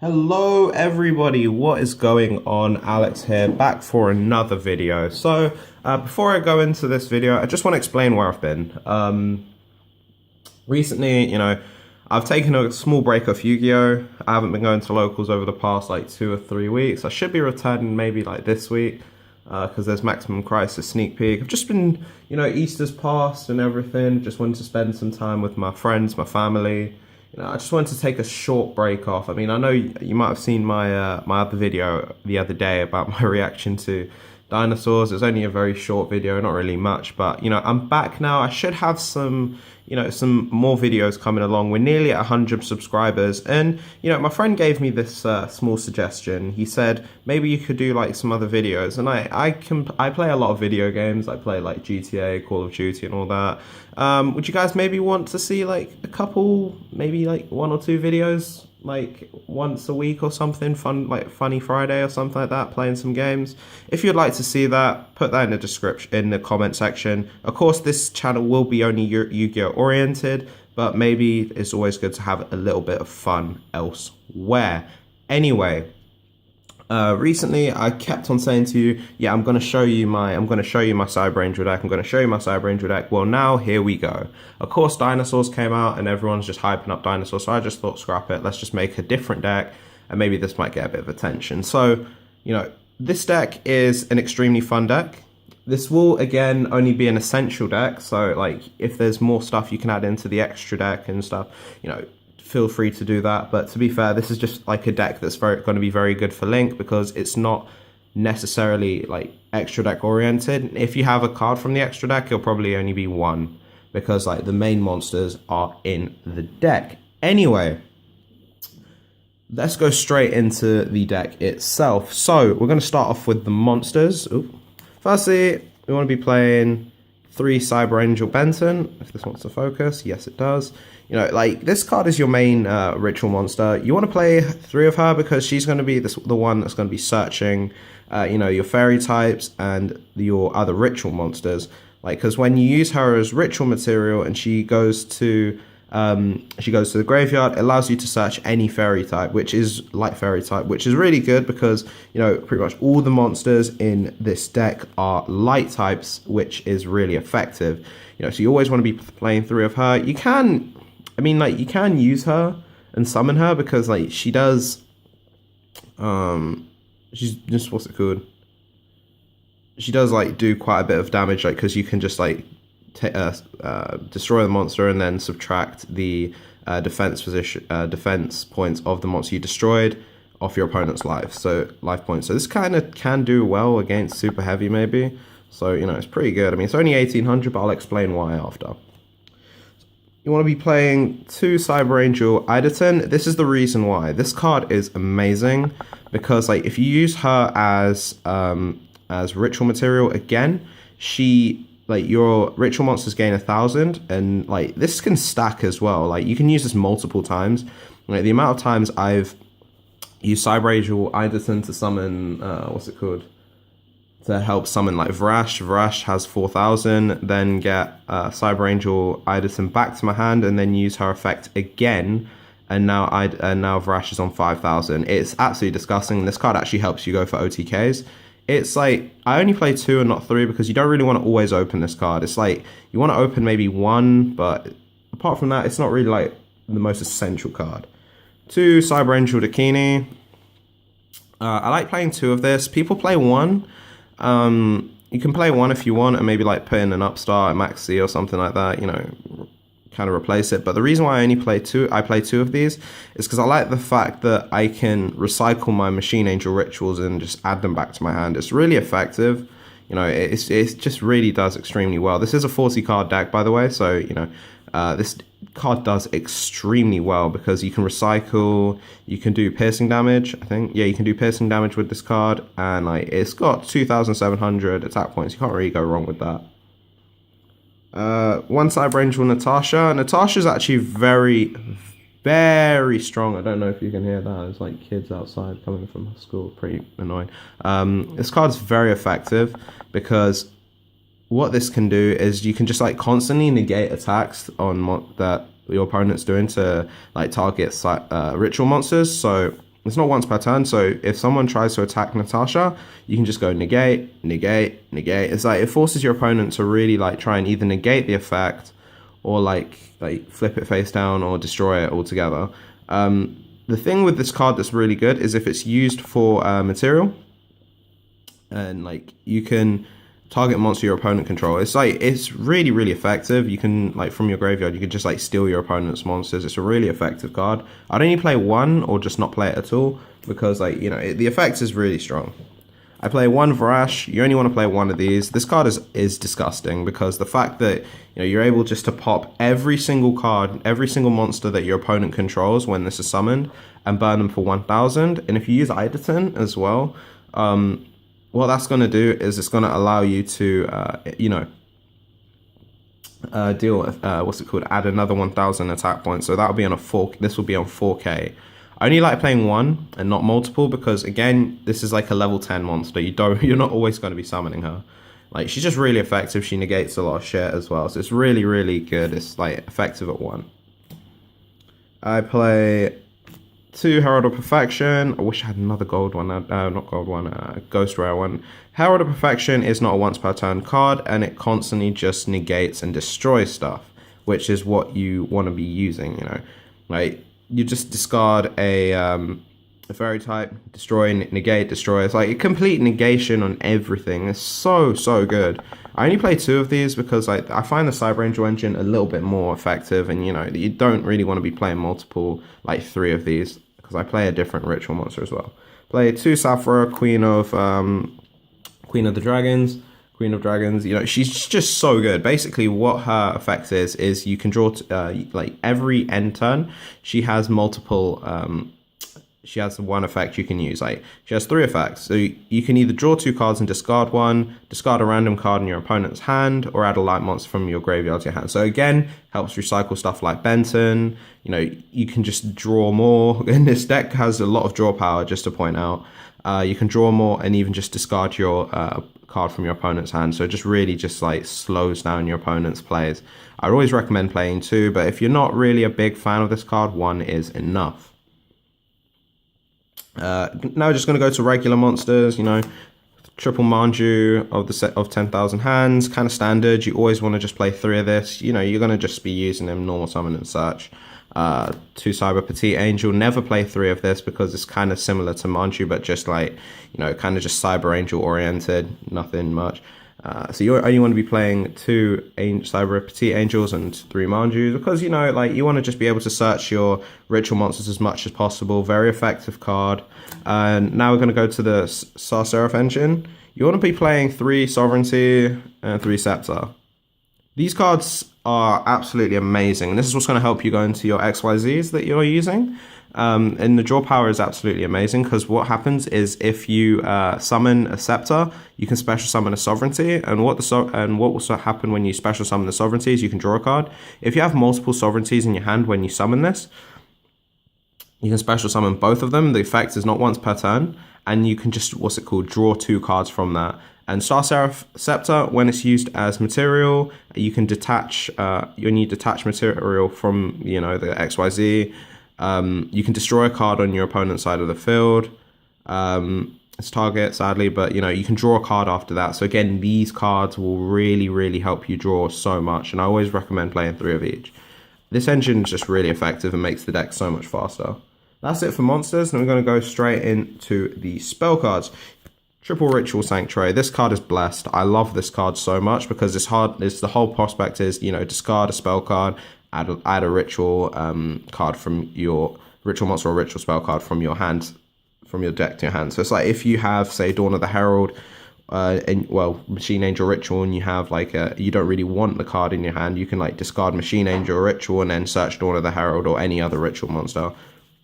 Hello everybody, what is going on? Alex here, back for another video. So, before I go into this video, I just want to explain where I've been. Recently, I've taken a small break off Yu-Gi-Oh! I haven't been going to locals over the past like 2 or 3 weeks. I should be returning maybe like this week, because there's Maximum Crisis sneak peek. I've just been, Easter's passed and everything, just wanted to spend some time with my friends, my family. I just wanted to take a short break off. I mean, I know you might have seen my my other video the other day about my reaction to dinosaurs. It's only a very short video, not really much, but I'm back now. I should have some some more videos coming along. We're nearly at 100 subscribers, and my friend gave me this small suggestion. He said maybe you could do like some other videos, and I play a lot of video games. I play like GTA, Call of Duty, and all that. Would you guys maybe want to see like a couple, maybe like 1 or 2 videos, like once a week or something, fun, like Funny Friday or something like that, playing some games? If you'd like to see that, put that in the description, in the comment section. Of course, this channel will be only Yu-Gi-Oh oriented, but maybe it's always good to have a little bit of fun elsewhere. Anyway, recently I kept on saying to you, yeah, I'm gonna show you my Cyber Angel deck. I'm gonna show you my Cyber Angel deck. Well, now here we go. Of course, dinosaurs came out and everyone's just hyping up dinosaurs, so I just thought, scrap it, let's just make a different deck, and maybe this might get a bit of attention. So, this deck is an extremely fun deck. This will again only be an essential deck, so like if there's more stuff you can add into the extra deck and stuff, feel free to do that. But to be fair, this is just like a deck that's going to be very good for Link, because it's not necessarily like extra deck oriented. If you have a card from the extra deck, it'll probably only be 1, because like the main monsters are in the deck. Anyway, let's go straight into the deck itself. So we're going to start off with the monsters. Ooh. Firstly, we want to be playing 3 Cyber Angel Benton, if this wants to focus. Yes, it does. Like this card is your main ritual monster. You want to play 3 of her because she's going to be the one that's going to be searching, your fairy types and your other ritual monsters. Like, because when you use her as ritual material and she goes to the graveyard, it allows you to search any fairy type, which is light fairy type, which is really good because, pretty much all the monsters in this deck are light types, which is really effective. So you always want to be playing 3 of her. You can use her and summon her because, like, she does, she's just, what's it called? She does, like, do quite a bit of damage, like, because you can just, like, destroy the monster and then subtract the defense points of the monster you destroyed off your opponent's life points. So this kind of can do well against super heavy, maybe. So it's pretty good. I mean, it's only 1800, but I'll explain why after. You want to be playing 2 Cyber Angel Idaten. This is the reason why. This card is amazing because, like, if you use her as ritual material again, your ritual monsters gain 1,000, and like this can stack as well. Like, you can use this multiple times. Like, the amount of times I've used Cyber Angel Idaten to summon to help summon like Vrash. Vrash has 4,000, then get Cyber Angel Idaten back to my hand and then use her effect again, and now Vrash is on 5,000. It's absolutely disgusting. This card actually helps you go for OTKs. It's like, I only play 2 and not 3 because you don't really want to always open this card. It's like, you want to open maybe 1, but apart from that, it's not really like the most essential card. 2 Cyber Angel Dakini. I like playing 2 of this. People play 1. You can play 1 if you want and maybe like put in an upstart, a maxi or something like that, kind of replace it. But the reason why I play 2 of these is because I like the fact that I can recycle my Machine Angel rituals and just add them back to my hand. It's really effective. It just really does extremely well. This is a 40 card deck, by the way, so this card does extremely well because you can recycle, you can do piercing damage, I think. Yeah, you can do piercing damage with this card, and like it's got 2,700 attack points. You can't really go wrong with that. 1 Cyber Angel Natasha. Natasha's actually very, very strong. I don't know if you can hear that. There's like kids outside coming from school. Pretty annoying. This card's very effective because what this can do is you can just like constantly negate attacks on that your opponent's doing to like target ritual monsters. So it's not once per turn. So if someone tries to attack Natasha, you can just go negate, negate, negate. It's like it forces your opponent to really like try and either negate the effect or like flip it face down or destroy it altogether. The thing with this card that's really good is if it's used for material, and like you can target monster your opponent control. It's really, really effective. You can like from your graveyard, you can just like steal your opponent's monsters. It's a really effective card. I'd only play one or just not play it at all because like, you know, the effect is really strong. I play one Varash. You only want to play one of these. This card is disgusting because the fact that, you know, you're able just to pop every single card, every single monster that your opponent controls when this is summoned and burn them for 1,000. And if you use Idaten as well, what that's going to do is it's going to allow you to, you know, deal with, what's it called? Add another 1,000 attack points. So that'll be on a 4, this will be on 4K. I only like playing one and not multiple because again, this is like a level 10 monster. You're not always going to be summoning her. Like she's just really effective. She negates a lot of shit as well. So it's really, really good. It's like effective at 1. I play 2 Herald of Perfection. I wish I had another gold one. Not gold one. Ghost Rare one. Herald of Perfection is not a once per turn card, and it constantly just negates and destroys stuff, which is what you want to be using. You know, like you just discard a fairy type, destroy, negate, destroy. It's like a complete negation on everything. It's so good. I only play 2 of these because I find the Cyber Angel engine a little bit more effective, and you know you don't really want to be playing multiple like 3 of these because I play a different ritual monster as well. Play 2 Saphira, Queen of the Dragons. Queen of Dragons, you know, she's just so good. Basically, what her effect is you can draw, like, every end turn, she has multiple, she has one effect you can use. Like, she has 3 effects. So you can either draw 2 cards and discard 1, discard a random card in your opponent's hand, or add a light monster from your graveyard to your hand. So again, helps recycle stuff like Benton. You know, you can just draw more. And this deck has a lot of draw power, just to point out. You can draw more and even just discard your card from your opponent's hand. So it just really just like slows down your opponent's plays. I'd always recommend playing 2, but if you're not really a big fan of this card, 1 is enough. Now we're just going to go to regular monsters, you know, triple Manju of the set of 10,000 hands, kind of standard. You always want to just play 3 of this. You know, you're going to just be using them normal summon and search. 2 Cyber Petite Angel. Never play 3 of this because it's kind of similar to Manju, but just like, you know, kind of just Cyber Angel oriented, nothing much. So you only want to be playing 2 Cyber Petite Angels and 3 Manjus because, you know, like you want to just be able to search your ritual monsters as much as possible. Very effective card. And now we're going to go to the Sar Seraph engine. You want to be playing 3 Sovereignty and 3 Scepter. These cards are absolutely amazing, and this is what's going to help you go into your XYZs that you're using. And the draw power is absolutely amazing because what happens is if you summon a Scepter, you can special summon a Sovereignty, and what will happen when you special summon the Sovereignty is you can draw a card. If you have multiple Sovereignties in your hand when you summon this, you can special summon both of them. The effect is not once per turn, and you can just, draw 2 cards from that. And Star Seraph Scepter, when it's used as material, you can detach, you need detach material from, you know, the XYZ. You can destroy a card on your opponent's side of the field. It's target, sadly, but, you know, you can draw a card after that. So again, these cards will really, really help you draw so much. And I always recommend playing 3 of each. This engine is just really effective and makes the deck so much faster. That's it for monsters, and we're going to go straight into the spell cards. Triple Ritual Sanctuary. This card is blessed. I love this card so much because it's hard. It's the whole prospect is, you know, discard a spell card, add a ritual card from your ritual monster or ritual spell card from your hand, from your deck to your hand. So it's like if you have, say, Dawn of the Herald, Machine Angel Ritual, and you have like you don't really want the card in your hand, you can like discard Machine Angel Ritual and then search Dawn of the Herald or any other ritual monster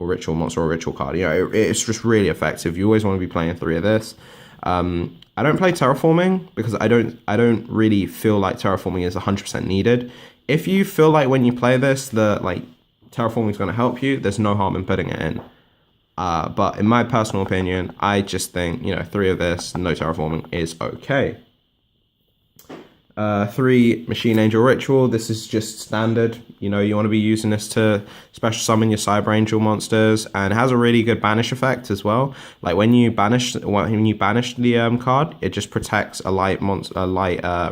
or ritual monster or ritual card. You know, it's just really effective. You always want to be playing 3 of this. I don't play terraforming because I don't really feel like terraforming is 100% needed. If you feel like when you play this that like terraforming is going to help you, there's no harm in putting it in. But in my personal opinion, I just think, you know, 3 of this, no terraforming is okay. 3 Machine Angel Ritual. This is just standard. You know, you want to be using this to special summon your Cyber Angel monsters, and it has a really good banish effect as well. Like when you banish the card, it just protects a light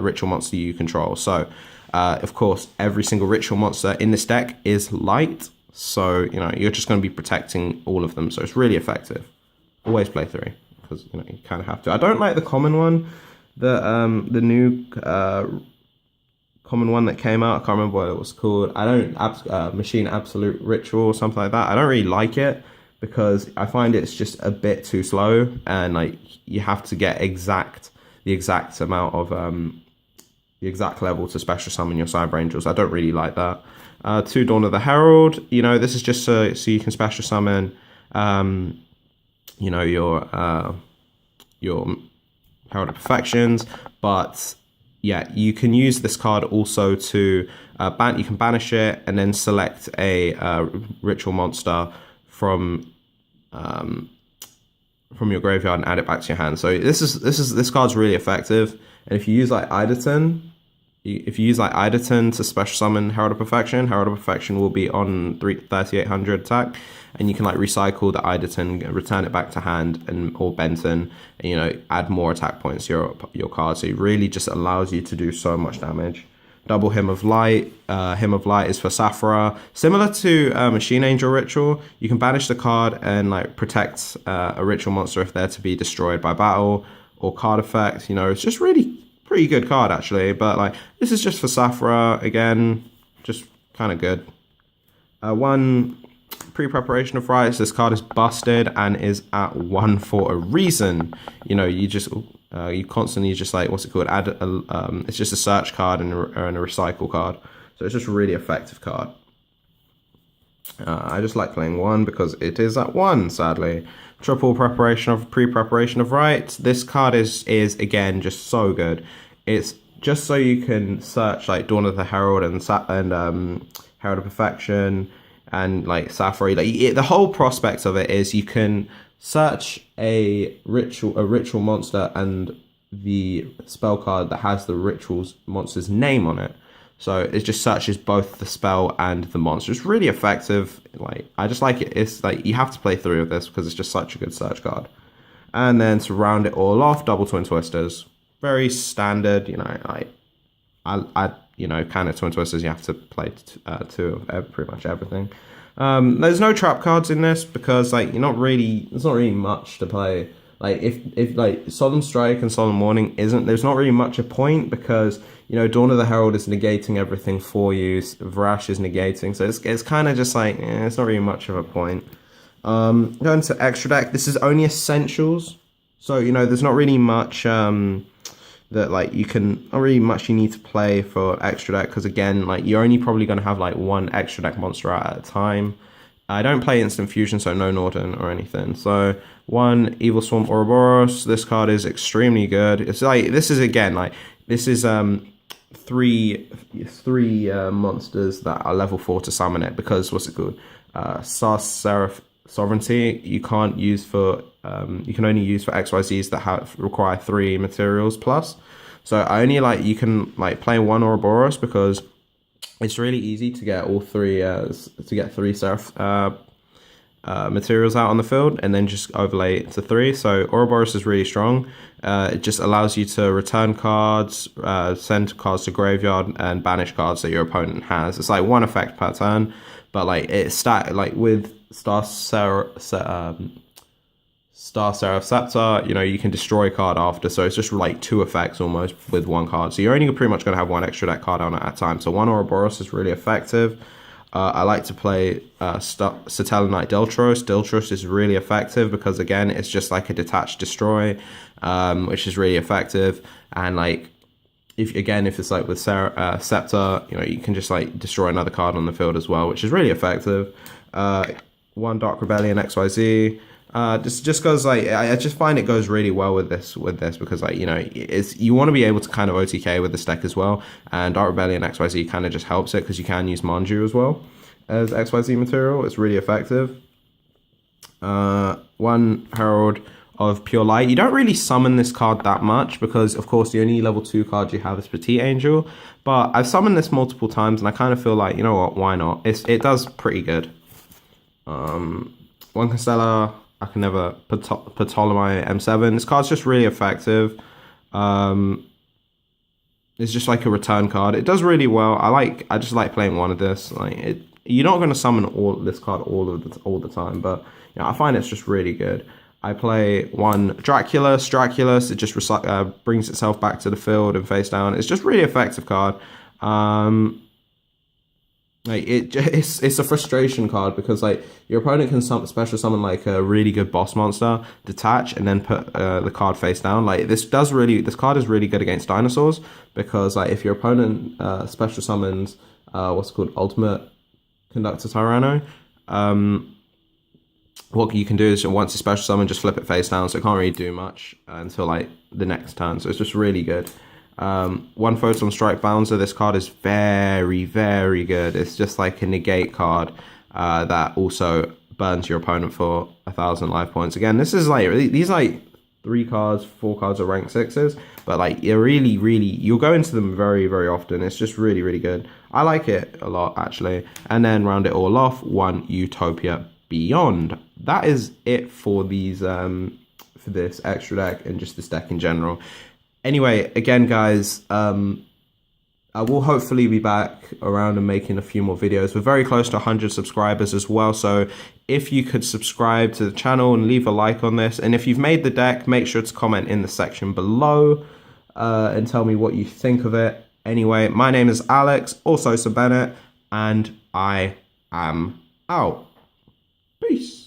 ritual monster you control. So, of course, every single ritual monster in this deck is light. So, you know, you're just going to be protecting all of them. So it's really effective. Always play 3 because, you know, you kind of have to. I don't like the common one. The new common one that came out, I can't remember what it was called. I don't Machine Absolute Ritual or something like that. I don't really like it because I find it's just a bit too slow, and like you have to get the exact amount of the exact level to special summon your Cyber Angels. I don't really like that. 2 Dawn of the Herald. You know, this is just so you can special summon you know, your Herald of Perfections, but yeah, you can use this card also to you can banish it and then select a ritual monster from your graveyard and add it back to your hand. So this card's really effective, and if you use like Idleton to special summon Herald of Perfection will be on 3800 attack, and you can like recycle the Idleton, return it back to hand, or Benton, and, you know, add more attack points to your card. So it really just allows you to do so much damage. Double Hymn of Light. Hymn of Light is for Saphira. Similar to Machine Angel Ritual, you can banish the card and like protect a ritual monster if they're to be destroyed by battle or card effect. You know, it's just really pretty good card actually, but like this is just for Saphira again, just kind of good. 1 Pre-Preparation of Rites. This card is busted and is at 1 for a reason. You know, you just you constantly just like, what's it called? It's just a search card and a recycle card, so it's just a really effective card. I just like playing 1 because it is at 1. Sadly, Triple Pre-Preparation of Rites. This card is again just so good. It's just so you can search like Dawn of the Herald and Herald of Perfection and like Saphira. Like the whole prospect of it is you can search a ritual monster and the spell card that has the ritual's monster's name on it. So it just searches both the spell and the monster. It's really effective. Like I just like it. It's like you have to play 3 of this because it's just such a good search card. And then to round it all off, Double Twin Twisters. Very standard. You know, I you know, kind of Twin Twisters. You have to play 2 of pretty much everything. There's no trap cards in this because like there's not really much to play. Like if like Solemn Strike and Solemn Warning there's not really much a point because, you know, Dawn of the Herald is negating everything for you. Varash is negating, so it's kind of just like it's not really much of a point. Going to extra deck. This is only essentials, so you know there's not really much that like not really much you need to play for extra deck because again like you're only probably going to have like 1 extra deck monster out at a time. I don't play instant fusion, so no Norton or anything. So 1 Evil Swarm Ouroboros. This card is extremely good. It's like this is 3 monsters that are level 4 to summon it because what's it called? Star Seraph Sovereignty. You can't use for you can only use for XYZs that require 3 materials plus. So I only you can play 1 Ouroboros because it's really easy to get all 3 Seraph materials out on the field and then just overlay it to 3. So Ouroboros is really strong. It just allows you to return cards, send cards to graveyard, and banish cards that your opponent has. It's like 1 effect per turn, but it's with Star Seraph Scepter, you know, you can destroy a card after, so it's just 2 effects almost with 1 card. So you're only pretty much going to have 1 extra deck card on at a time. So 1 Ouroboros is really effective. I like to play Satellarknight Deltros. Deltros is really effective because again, it's just like a detached destroy, which is really effective. And if it's like with Scepter, you know, you can just destroy another card on the field as well, which is really effective. 1 Dark Rebellion XYZ. Just because I just find it goes really well with this because you know you want to be able to kind of OTK with this deck as well, and Dark Rebellion XYZ kind of just helps it because you can use Manju as well as XYZ material. It's really effective. 1 Herald of Pure Light. You don't really summon this card that much because, of course, the only level 2 card you have is Petite Angel. But I've summoned this multiple times, and I kind of feel like, you know what, why not? It does pretty good. One Constellar, I can never Ptolemy M7. This card's just really effective. It's just like a return card. It does really well. I just like playing one of this. Like you're not going to summon this card all the time, but you know, I find it's just really good. I play one Draculus. Draculus, it just brings itself back to the field and face down. It's just really effective card. It's a frustration card because like your opponent can special summon like a really good boss monster, detach, and then put the card face down. Like this card is really good against dinosaurs because like if your opponent special summons what's called Ultimate Conductor Tyranno, what you can do is once you special summon, just flip it face down, so it can't really do much until like the next turn. So it's just really good. One Photon Strike Bouncer. This card is very, very good. It's just like a negate card that also burns your opponent for 1,000 life points. Again, this is like these like 4 cards are rank 6s, but like you'll go into them very, very often. It's just really, really good. I like it a lot actually. And then round it all off, one Utopia Beyond. That is it for these for this extra deck and just this deck in general. Anyway, again, guys, I will hopefully be back around and making a few more videos. We're very close to 100 subscribers as well, so if you could subscribe to the channel and leave a like on this, and if you've made the deck, make sure to comment in the section below and tell me what you think of it. Anyway, my name is Alex, also Sir Bennett, and I am out. Peace.